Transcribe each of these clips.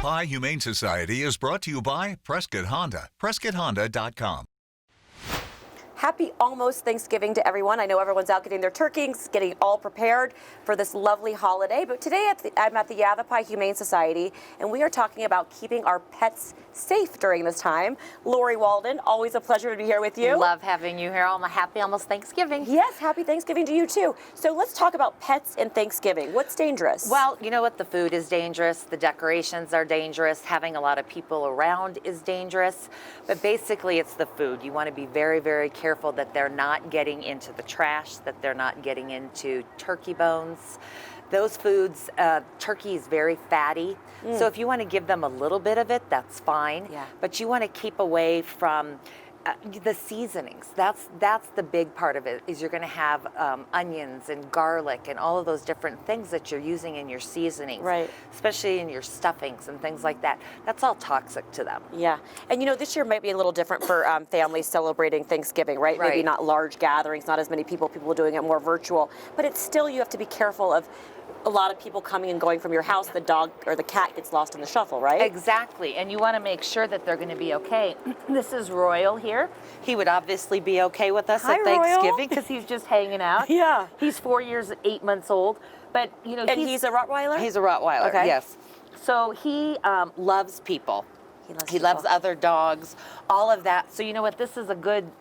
Yavapai Humane Society is brought to you by Prescott Honda, PrescottHonda.com. Happy almost Thanksgiving to everyone. I know everyone's out getting their turkeys, getting all prepared for this lovely holiday. But today I'm at the Yavapai Humane Society, and we are talking about keeping our pets safe during this time. Lori Walden, always a pleasure to be here with you. Love having you here. Happy almost Thanksgiving. Yes, happy Thanksgiving to you too. So let's talk about pets and Thanksgiving. What's dangerous? Well, you know what? The food is dangerous. The decorations are dangerous. Having a lot of people around is dangerous. But basically, it's the food. You want to be very, very careful that they're not getting into the trash, that they're not getting into turkey bones. Those foods, turkey is very fatty. So if you want to give them a little bit of it, that's fine. Yeah. But you want to keep away from the seasonings. That's the big part of it, is you're going to have onions and garlic and all of those different things that you're using in your seasonings, right? Especially in your stuffings and things like that. That's all toxic to them. Yeah, and you know, this year might be a little different for families celebrating Thanksgiving, right? Right? Maybe not large gatherings, not as many people doing it more virtual, but it's still, you have to be careful of a lot of people coming and going from your house. The dog or the cat gets lost in the shuffle, right? Exactly, and you want to make sure that they're going to be okay. This is Royal here. He would obviously be okay with us at Thanksgiving because he's just hanging out. Yeah. He's 4 years, 8 months old, but you know, and he's a Rottweiler? He's a Rottweiler, okay. Yes. So he loves people. He loves other dogs, all of that. So you know what? This is a good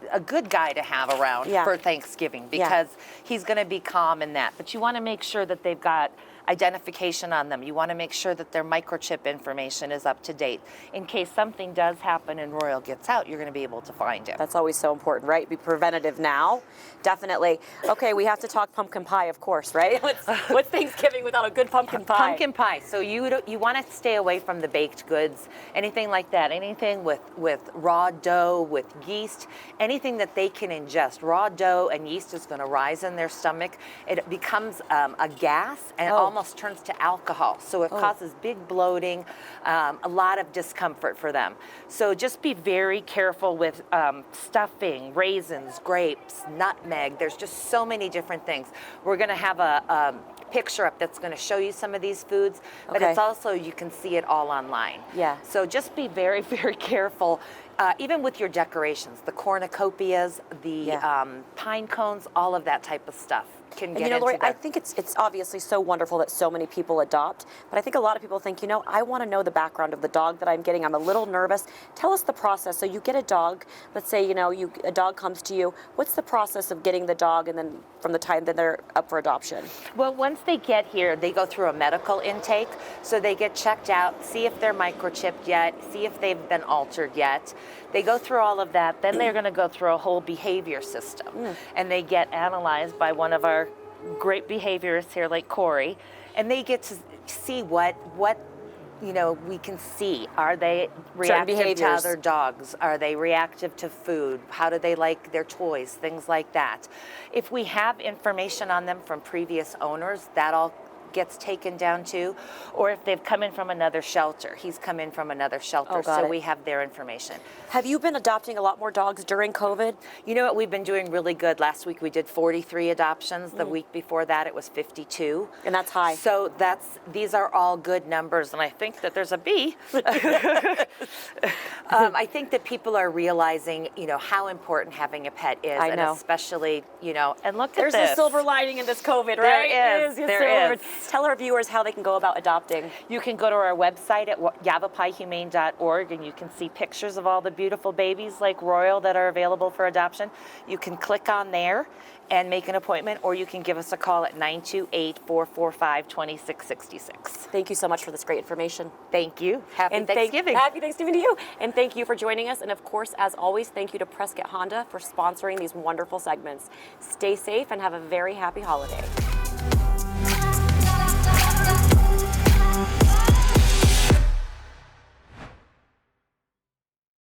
guy to have around for Thanksgiving because he's going to be calm in that. But you want to make sure that they've got identification on them. You want to make sure that their microchip information is up to date. In case something does happen and Royal gets out, you're going to be able to find him. That's always so important, right? Be preventative now. Definitely. Okay, we have to talk pumpkin pie, of course, right? What's Thanksgiving without a good pumpkin pie? Pumpkin pie. So you want to stay away from the baked goods, anything like that, anything with raw dough, with yeast, anything that they can ingest. Raw dough and yeast is going to rise in their stomach. It becomes a gas and almost turns to alcohol. So it causes big bloating, a lot of discomfort for them. So just be very careful with stuffing, raisins, grapes, nutmeg. There's just so many different things. We're going to have a picture up that's going to show you some of these foods, but it's also, you can see it all online. Yeah. So just be very, very careful. Even with your decorations, the cornucopias, the pine cones, all of that type of stuff can get into Lori, there. I think it's obviously so wonderful that so many people adopt, but I think a lot of people think, you know, I want to know the background of the dog that I'm getting. I'm a little nervous. Tell us the process. So you get a dog, let's say, you know, a dog comes to you. What's the process of getting the dog and then from the time that they're up for adoption? Well, once they get here, they go through a medical intake. So they get checked out, see if they're microchipped yet, see if they've been altered yet. They go through all of that. Then they're going to go through a whole behavior system. And they get analyzed by one of our great behaviorists here, like Corey. And they get to see what you know, we can see. Are they reactive to other dogs? Are they reactive to food? How do they like their toys? Things like that. If we have information on them from previous owners, that all gets taken down too, or if they've come in from another shelter. He's come in from another shelter, so we have their information. Have you been adopting a lot more dogs during COVID? You know what, we've been doing really good. Last week we did 43 adoptions. The week before that it was 52. And that's high. So these are all good numbers, and I think that there's a B. I think that people are realizing, you know, how important having a pet is. I know. And especially, you know, and look There's at this. a silver lining in this COVID, There right? is. There is. Tell our viewers how they can go about adopting. You can go to our website at yavapaihumane.org and you can see pictures of all the beautiful babies like Royal that are available for adoption. You can click on there and make an appointment, or you can give us a call at 928-445-2666. Thank you so much for this great information. Thank you. Happy Thanksgiving. Happy Thanksgiving to you. And thank you for joining us. And of course, as always, thank you to Prescott Honda for sponsoring these wonderful segments. Stay safe and have a very happy holiday.